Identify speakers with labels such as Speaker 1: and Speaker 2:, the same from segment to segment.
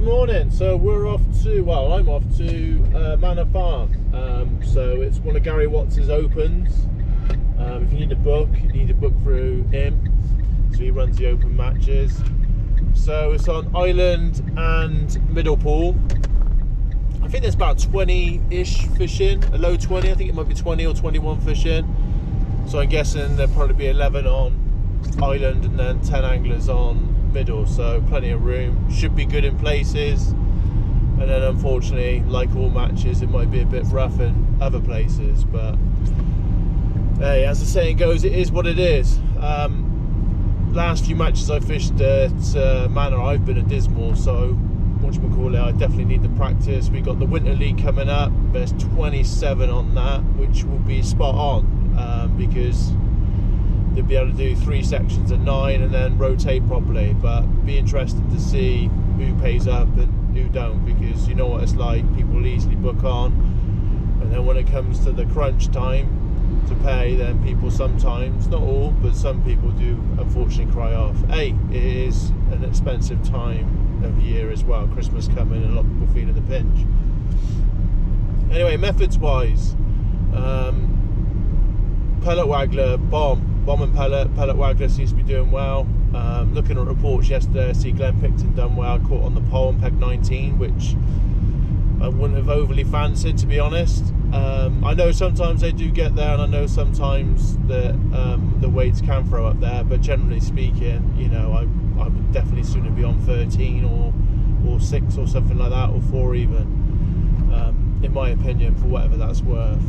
Speaker 1: morning. So we're off to, well, I'm off to Manor Farm. So it's one of Gary Watts' opens. If you need to book, you need to book through him. So he runs the open matches. So it's on Island and Middle Pool. I think there's about 20-ish fishing, a low 20. I think it might be 20 or 21 fishing. So I'm guessing there'll probably be 11 on Island and then 10 anglers on Middle, so plenty of room. Should be good in places, and then unfortunately, like all matches, it might be a bit rough in other places, but hey, as the saying goes, it is what it is. Last few matches I fished at Manor, I've been at dismal, so whatchamacallit, I definitely need the practice. We got the Winter League coming up, there's 27 on that, which will be spot on, because they'll be able to do 3 sections of 9 and then rotate properly. But be interested to see who pays up and who don't, because you know what it's like, people easily book on, and then when it comes to the crunch time to pay, then people sometimes, not all, but some people do unfortunately cry off. Hey, it is an expensive time of year as well, Christmas coming and a lot of people feeling the pinch. Anyway, methods wise, pellet waggler, bomb and pellet waggler seems to be doing well. Looking at reports yesterday, I see Glenn Picton done well, caught on the pole and peg 19, which I wouldn't have overly fancied, to be honest. I know sometimes they do get there, and I know sometimes that the weights can throw up there, but generally speaking, you know, I would definitely sooner be on 13 or 6 or something like that, or 4 even, in my opinion, for whatever that's worth.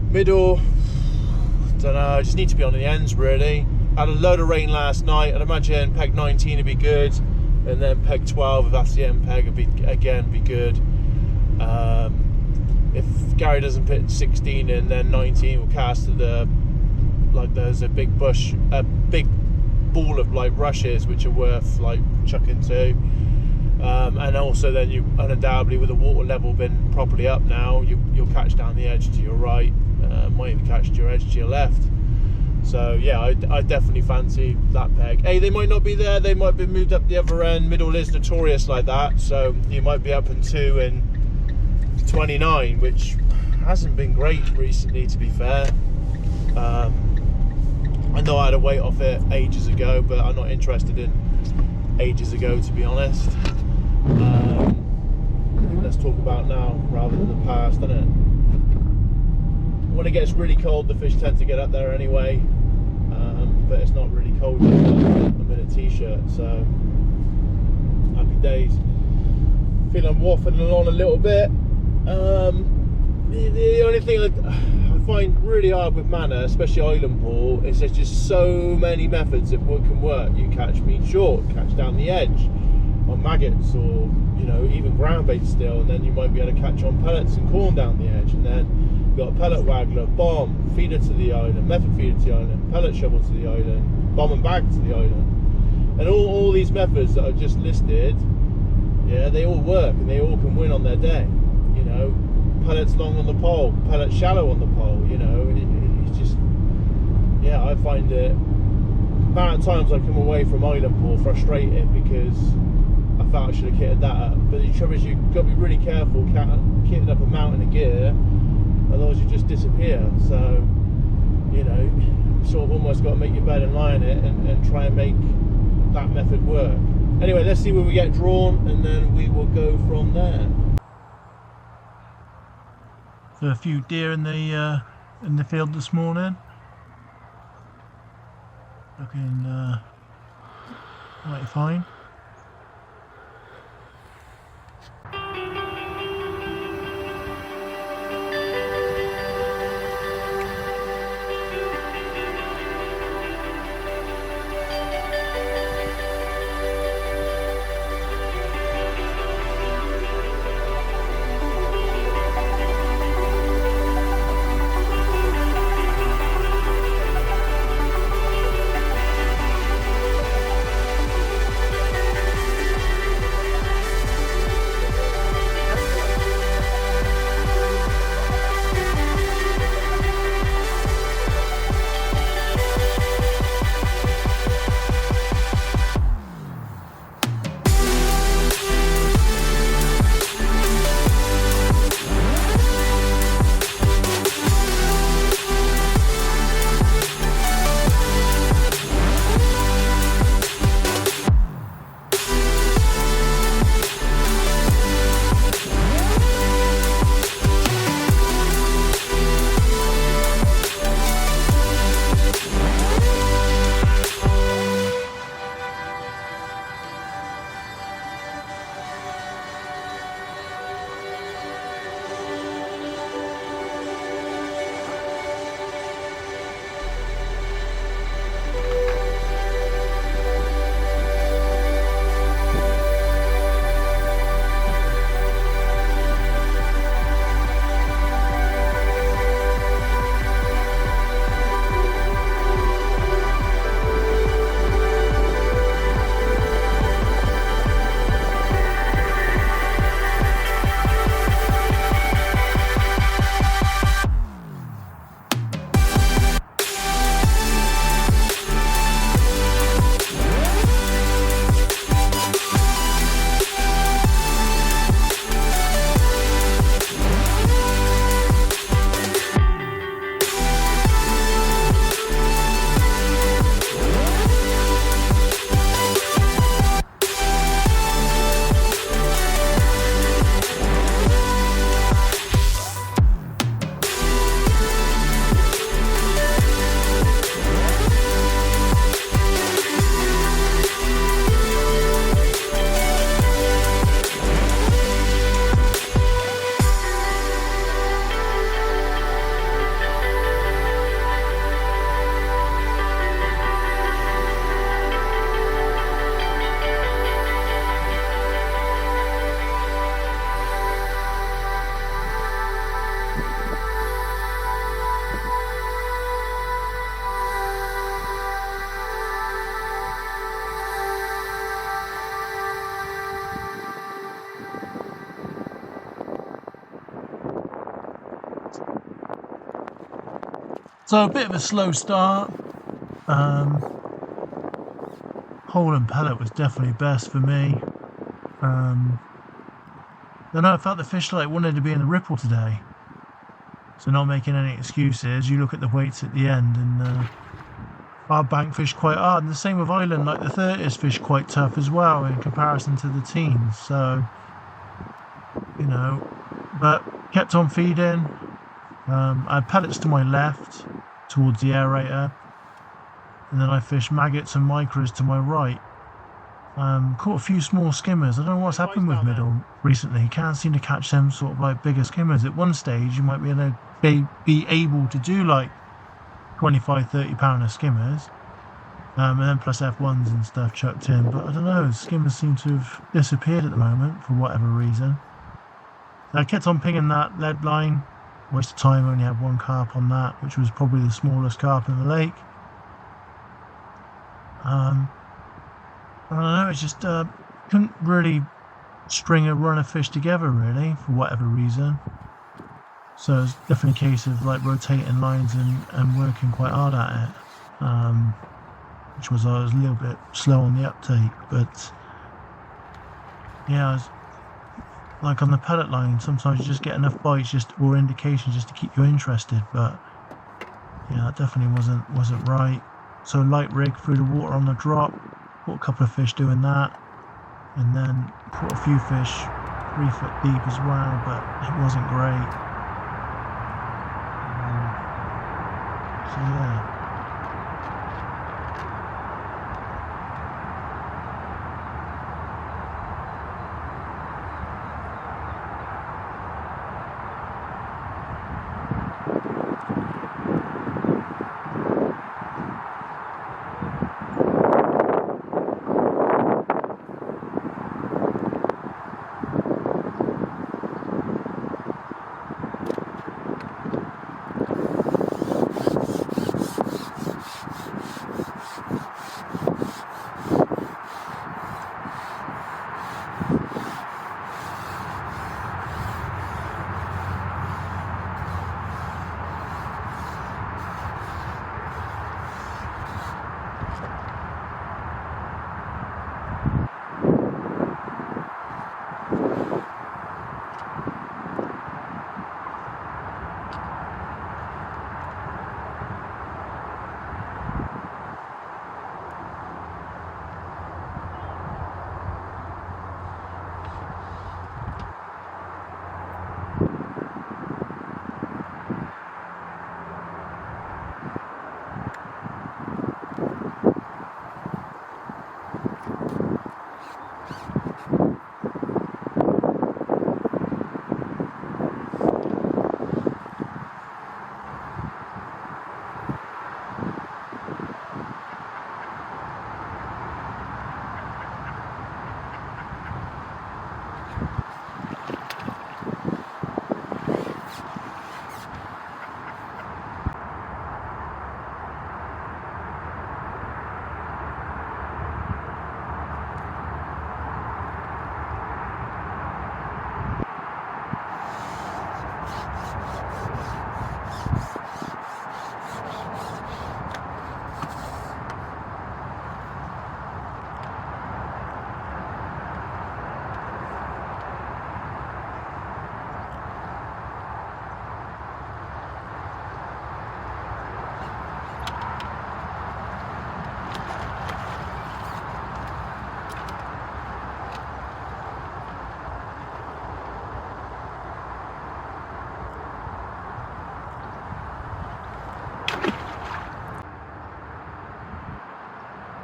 Speaker 1: Middle, don't know, I just need to be on the ends really. Had a load of rain last night. I'd imagine peg 19 would be good, and then peg 12, if that's the end peg, would be good. If Gary doesn't put 16 in, then 19 will cast to the, like, there's a big bush, a big ball of like rushes which are worth like chucking to. And also then you undoubtedly, with the water level been properly up now, you'll catch down the edge to your right, might even catch your edge to your left. So yeah, I definitely fancy that peg. Hey, they might not be there, they might be moved up the other end. Middle is notorious like that, so you might be up in 2 and 29, which hasn't been great recently, to be fair. I know I had a weight off it ages ago, but I'm not interested in ages ago, to be honest. Let's talk about now rather than the past, isn't it? When it gets really cold, the fish tend to get up there anyway, but it's not really cold yet. I'm in a t-shirt, so happy days. Feel I'm waffling along a little bit. The only thing I find really hard with Manor, especially Island Pool, is there's just so many methods that can work. You catch meat short, catch down the edge on maggots, or you know, even ground bait still, and then you might be able to catch on pellets and corn down the edge, and then you've got a pellet waggler, bomb, feeder to the island, method feeder to the island, pellet shovel to the island, bomb and bag to the island, and all these methods that I've just listed, yeah, they all work and they all can win on their day. You know, pellets long on the pole, pellets shallow on the pole. You know, it's just, yeah, I find it. Amount of times I come away from Island Pool frustrated because I felt I should have kitted that up. But the trouble is, you've got to be really careful kitting up a mountain of gear, otherwise you just disappear. So, you know, you sort of almost got to make your bed and lie in it and try and make that method work. Anyway, let's see where we get drawn, and then we will go from there. So a few deer in the field this morning. Looking mighty fine. So a bit of a slow start. Hole and pellet was definitely best for me. Then I felt the fish like wanted to be in the ripple today. So not making any excuses, you look at the weights at the end, and our bank fish quite hard, and the same with Island, like the 30s fish quite tough as well in comparison to the teens. So, but kept on feeding. I had pellets to my left towards the aerator, and then I fished maggots and micros to my right. Caught a few small skimmers. I don't know what's happened with middle recently. Can't seem to catch them sort of like bigger skimmers. At one stage you might be able to do like 25-30 pounder skimmers, and then plus F1s and stuff chucked in, but I don't know, skimmers seem to have disappeared at the moment for whatever reason. I kept on pinging that lead line. Waste of time, only had one carp on that, which was probably the smallest carp in the lake. I don't know, it's just couldn't really string a run of fish together really for whatever reason. So it's definitely a case of like rotating lines and working quite hard at it, which was I was a little bit slow on the uptake. But yeah, I was, like on the pellet line, sometimes you just get enough bites or indications just to keep you interested. But yeah, that definitely wasn't right. So light rig through the water on the drop, caught a couple of fish doing that, and then caught a few fish 3 foot deep as well, but it wasn't great. So yeah.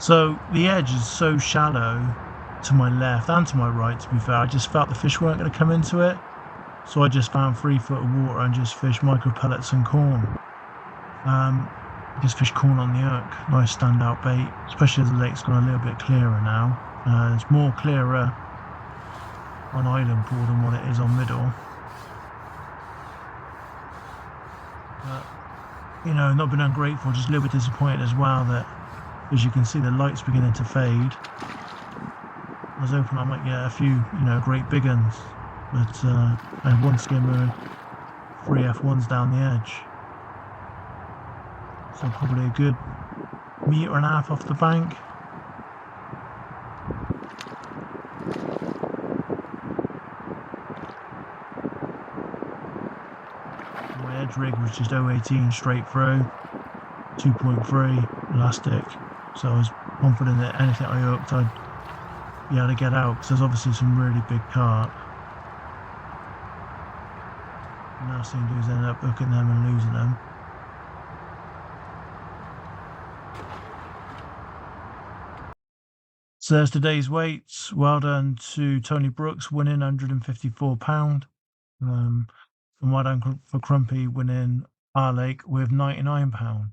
Speaker 1: So the edge is so shallow to my left and to my right, to be fair. I just felt the fish weren't going to come into it. So I just found 3 foot of water and just fished micro pellets and corn. Just fished corn on the hook. Nice standout bait, especially as the lake's gone a little bit clearer now. It's more clearer on Island Pool than what it is on Middle. But, not been ungrateful, just a little bit disappointed as well that, as you can see, the light's beginning to fade. I was hoping I might get a few, great big uns, but I had one skimmer, 3 F1s down the edge.
Speaker 2: So probably a good metre and a half off the bank. My edge rig was just 018 straight through, 2.3 elastic. So I was confident that anything I hooked I'd be able to get out, because there's obviously some really big carp. The last thing to do is end up hooking them and losing them. So there's today's weights. Well done to Tony Brooks, winning £154. And well done for Crumpy, winning our lake with £99.